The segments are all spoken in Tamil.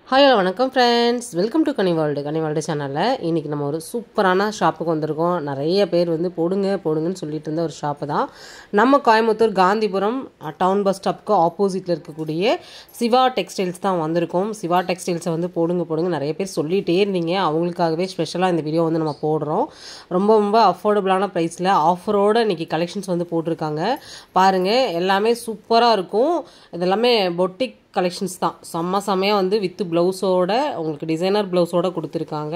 ஹாய் ஹலோ வணக்கம் friends, welcome to Ghani world சேனலில் இன்றைக்கி நம்ம ஒரு சூப்பரான ஷாப்புக்கு வந்திருக்கோம். நிறைய பேர் வந்து போடுங்கன்னு சொல்லிட்டு இருந்த ஒரு ஷாப்பு தான். நம்ம கோயம்புத்தூர் காந்திபுரம் டவுன் பஸ் ஸ்டாப்புக்கு ஆப்போசிட்டில் இருக்கக்கூடிய சிவா டெக்ஸ்டைல்ஸ் தான் வந்திருக்கோம். சிவா டெக்ஸ்டைல்ஸை வந்து போடுங்க நிறைய பேர் சொல்லிகிட்டே இருந்தீங்க. அவங்களுக்காகவே ஸ்பெஷலாக இந்த வீடியோ வந்து நம்ம போடுறோம். ரொம்ப அஃபோர்டபுளான ப்ரைஸில் ஆஃபரோடு இன்றைக்கி கலெக்ஷன்ஸ் வந்து போட்டிருக்காங்க. பாருங்கள், எல்லாமே சூப்பராக இருக்கும். இதெல்லாமே பொட்டிக் கலெக்ஷன்ஸ் தான். செம்மையாக வந்து வித் ப்ளவுஸோட உங்களுக்கு டிசைனர் ப்ளவுஸோடு கொடுத்துருக்காங்க.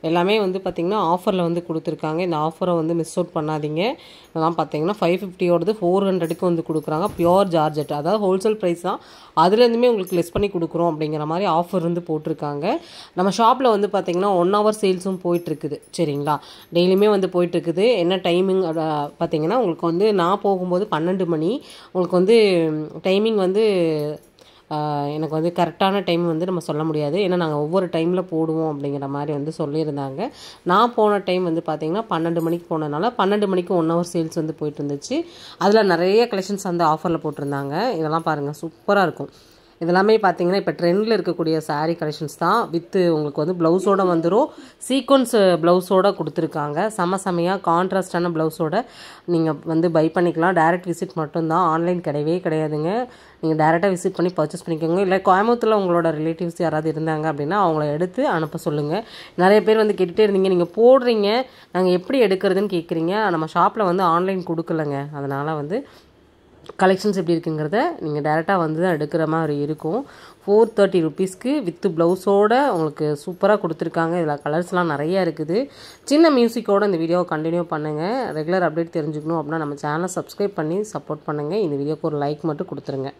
எல்லாமே வந்து பார்த்திங்கன்னா ஆஃபரில் வந்து கொடுத்துருக்காங்க. இந்த ஆஃபரை வந்து மிஸ் அவுட் பண்ணாதீங்க. இதெல்லாம் பார்த்திங்கன்னா 550 400க்கு வந்து கொடுக்குறாங்க. பியோர் ஜார்ஜெட், அதாவது ஹோல்சேல் ப்ரைஸ் தான். அதுலேருந்துமே உங்களுக்கு லெஸ் பண்ணி கொடுக்குறோம் அப்படிங்கிற மாதிரி ஆஃபர் வந்து போட்டிருக்காங்க. நம்ம ஷாப்பில் வந்து பார்த்திங்கன்னா 1 hour சேல்ஸும் போயிட்டுருக்குது. சரிங்களா, டெய்லியுமே வந்து போயிட்டுருக்குது. என்ன டைமிங் பார்த்திங்கன்னா உங்களுக்கு வந்து நான் போகும்போது 12 மணி. உங்களுக்கு வந்து டைமிங் வந்து எனக்கு வந்து கரெக்டான டைம் வந்து நம்ம சொல்ல முடியாது. ஏன்னா நாங்கள் ஒவ்வொரு டைமில் போடுவோம் அப்படிங்கிற மாதிரி வந்து சொல்லியிருந்தாங்க. நான் போன டைம் வந்து பார்த்திங்கன்னா 12 மணிக்கு போனதுனால 12 மணிக்கு 1 hour சேல்ஸ் வந்து போயிட்டு இருந்துச்சு. அதில் நிறைய கலெக்ஷன்ஸ் வந்து ஆஃபரில் போட்டிருந்தாங்க. இதெல்லாம் பாருங்கள், சூப்பராக இருக்கும். இதெல்லாமே பார்த்தீங்கன்னா இப்போ ட்ரெண்டில் இருக்கக்கூடிய சாரீ கலெக்ஷன்ஸ் தான். வித்து உங்களுக்கு வந்து ப்ளவுஸோடு வந்துடும். சீக்வன்ஸ் ப்ளவுஸோடு கொடுத்துருக்காங்க. செமையாக கான்ட்ராஸ்டான ப்ளவுஸோடு நீங்கள் வந்து பை பண்ணிக்கலாம். டைரக்ட் விசிட் மட்டும்தான், ஆன்லைன் கிடையாதுங்க. நீங்கள் டேரெக்டாக விசிட் பண்ணி பர்ச்சேஸ் பண்ணிக்கோங்க. இல்லை கோயம்புத்தூரில் உங்களோட ரிலேட்டிவ்ஸ் யாராவது இருந்தாங்க அப்படின்னா அவங்கள எடுத்து அனுப்ப சொல்லுங்கள். நிறைய பேர் வந்து கேட்டுகிட்டே இருந்தீங்க, நீங்கள் போடுறீங்க, நாங்கள் எப்படி எடுக்கிறதுன்னு கேட்குறீங்க. நம்ம ஷாப்பில் வந்து ஆன்லைன் கொடுக்கலங்க. அதனால் வந்து கலெக்ஷன்ஸ் எப்படி இருக்குங்கிறத நீங்கள் டேரெக்டாக வந்து தான் எடுக்கிற மாதிரி இருக்கும். 430 rupeesக்கு வித் ப்ளவுஸோடு உங்களுக்கு சூப்பராக கொடுத்துருக்காங்க. இதில் கலர்ஸ்லாம் நிறையா இருக்குது. சின்ன மியூசிக்கோடு இந்த வீடியோவை கண்டினியூ பண்ணுங்கள். ரெகுலர் அப்டேட் தெரிஞ்சுக்கணும் அப்படின்னா நம்ம சேனலை சப்ஸ்கிரைப் பண்ணி சப்போர்ட் பண்ணுங்கள். இந்த வீடியோக்கு ஒரு லைக் மட்டும் கொடுத்துருங்க.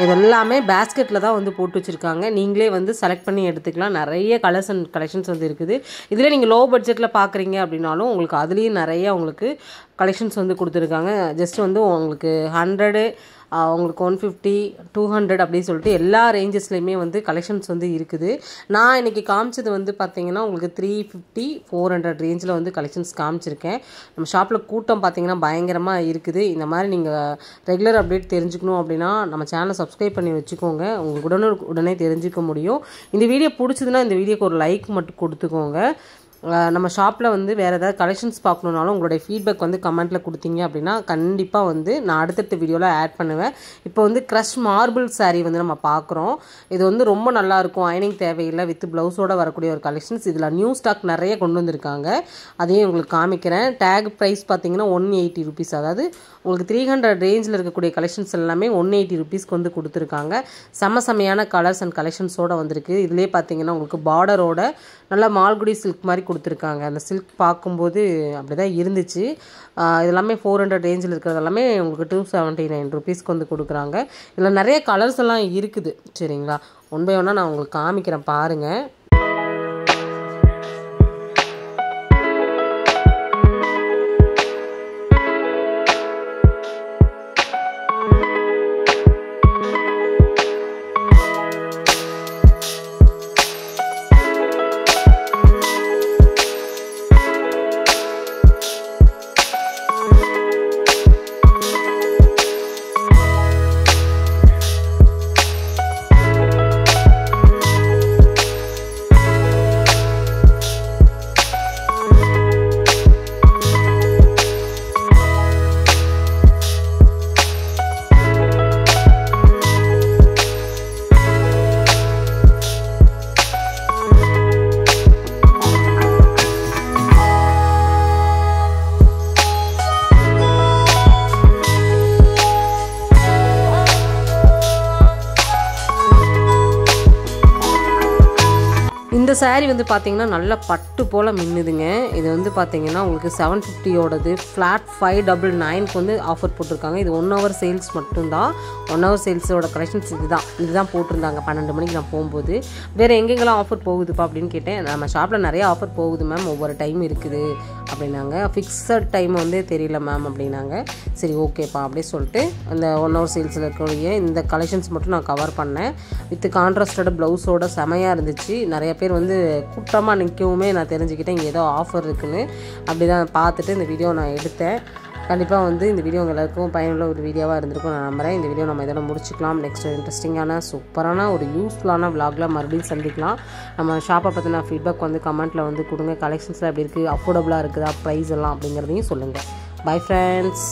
இதெல்லாமே பேஸ்கெட்டில் தான் வந்து போட்டு வச்சுருக்காங்க. நீங்களே வந்து செலக்ட் பண்ணி எடுத்துக்கலாம். நிறைய கலர்ஸ் அண்ட் கலெக்ஷன்ஸ் வந்து இருக்குது. இதில் நீங்கள் லோ பட்ஜெட்டில் பார்க்குறீங்க அப்படின்னாலும் உங்களுக்கு அதுலேயும் நிறைய உங்களுக்கு கலெக்ஷன்ஸ் வந்து கொடுத்துருக்காங்க. ஜஸ்ட் வந்து உங்களுக்கு 100 உங்களுக்கு 150 200 அப்படின்னு சொல்லிட்டு எல்லா ரேஞ்சஸ்லையுமே வந்து கலெக்ஷன்ஸ் வந்து இருக்குது. நான் இன்றைக்கி காமிச்சது வந்து பார்த்திங்கன்னா உங்களுக்கு 350 400 ரேஞ்சில் வந்து கலெக்ஷன்ஸ் காமிச்சிருக்கேன். நம்ம ஷாப்பில் கூட்டம் பார்த்திங்கன்னா பயங்கரமாக இருக்குது. இந்த மாதிரி நீங்கள் ரெகுலர் அப்டேட் தெரிஞ்சுக்கணும் அப்படின்னா நம்ம சேனலை சப்ஸ்கிரைப் பண்ணி வச்சுக்கோங்க. உங்களுக்கு உடனே தெரிஞ்சுக்க முடியும். இந்த வீடியோ பிடிச்சதுன்னா இந்த வீடியோக்கு ஒரு லைக் மட்டும் கொடுத்துக்கோங்க. நம்ம ஷாப்பில் வந்து வேறு ஏதாவது கலெக்ஷன்ஸ் பார்க்கணுன்னாலும் உங்களுடைய ஃபீட்பேக் வந்து கமெண்ட்டில் கொடுத்தீங்க அப்படின்னா கண்டிப்பாக வந்து நான் அடுத்தடுத்த வீடியோவில் ஆட் பண்ணுவேன். இப்போ வந்து க்ரஷ் மார்பிள் சாரீ வந்து நம்ம பார்க்குறோம். இது வந்து ரொம்ப நல்லாயிருக்கும். அயனிங் தேவையில்லை, வித் ப்ளவுஸோடு வரக்கூடிய ஒரு கலெக்ஷன்ஸ். இதில் நியூ ஸ்டாக் நிறைய கொண்டு வந்திருக்காங்க. அதையும் உங்களுக்கு காமிக்கிறேன். டேக் ப்ரைஸ் பார்த்தீங்கன்னா 180 rupees. அதாவது உங்களுக்கு 300 ரேஞ்சில் இருக்கக்கூடிய கலெக்ஷன்ஸ் எல்லாமே 180 rupeesக்கு வந்து கொடுத்துருக்காங்க. செமையான கலர்ஸ் அண்ட் கலெக்ஷன்ஸோடு வந்திருக்கு. இதிலே பார்த்தீங்கன்னா உங்களுக்கு பார்டரோட நல்லா மால்குடி சில்க் மாதிரி கொடுத்துருக்காங்க. அந்த சில்க் பார்க்கும்போது அப்படி தான் இருந்துச்சு. இதெல்லாமே 400 ரேஞ்சில் இருக்கிறது எல்லாமே உங்களுக்கு 279 rupeesக்கு வந்து கொடுக்குறாங்க. இதில் நிறைய கலர்ஸ் எல்லாம் இருக்குது. சரிங்களா, ஒன் பை ஒன்னாக நான் உங்களுக்கு காமிக்கிறேன் பாருங்கள். இந்த சாரீ வந்து பார்த்தீங்கன்னா நல்ல பட்டு போல் மின்னுதுங்க. இது வந்து பார்த்தீங்கன்னா உங்களுக்கு 750ோடது ஃப்ளாட் 599க்கு வந்து ஆஃபர் போட்டிருக்காங்க. இது 1 hour சேல்ஸ் மட்டும்தான். 1 hour சேல்ஸோட கலெக்ஷன்ஸ் இதுதான் போட்டிருந்தாங்க 12 மணிக்கு நான் போகும்போது. வேறு எங்கெங்கெல்லாம் ஆஃபர் போகுதுப்பா அப்படின்னு கேட்டேன். நம்ம ஷாப்பில் நிறைய ஆஃபர் போகுது மேம், ஒவ்வொரு டைம் இருக்குது அப்படின்னாங்க. ஃபிக்ஸட் டைம் வந்து தெரியல மேம் அப்படின்னாங்க. சரி ஓகேப்பா அப்படியே சொல்லிட்டு அந்த 1 hour சேல்ஸில் இருக்கக்கூடிய இந்த கலெக்ஷன்ஸ் மட்டும் நான் கவர் பண்ணேன். வித் கான்ட்ராஸ்டோட ப்ளவுஸோட செமையாக இருந்துச்சு. நிறைய பேர் வந்து கூட்டமாக நிற்கவுமே நான் தெரிஞ்சுக்கிட்டேன் இங்கே ஏதோ ஆஃபர் இருக்குன்னு. அப்படி தான் பார்த்துட்டு இந்த வீடியோ நான் எடுத்தேன். கண்டிப்பாக வந்து இந்த வீடியோ உங்கள் எல்லாருக்கும் பயனுள்ள ஒரு வீடியோவாக இருந்திருக்கும் நான் நம்புகிறேன். இந்த வீடியோ நம்ம இதெல்லாம் முடிச்சுக்கலாம். நெக்ஸ்ட் இன்ட்ரெஸ்டிங்கான சூப்பரான ஒரு யூஸ்ஃபுல்லான விலாகில் மறுபடியும் சந்திக்கலாம். நம்ம ஷாப்பை பற்றின ஃபீட்பேக் வந்து கமெண்ட்டில் வந்து கொடுங்க. கலெக்ஷன்ஸில் எப்படி இருக்குது, அஃபோர்டபுளாக இருக்குதா, ப்ரைஸ் எல்லாம் அப்படிங்கிறதையும் சொல்லுங்கள். Bye friends.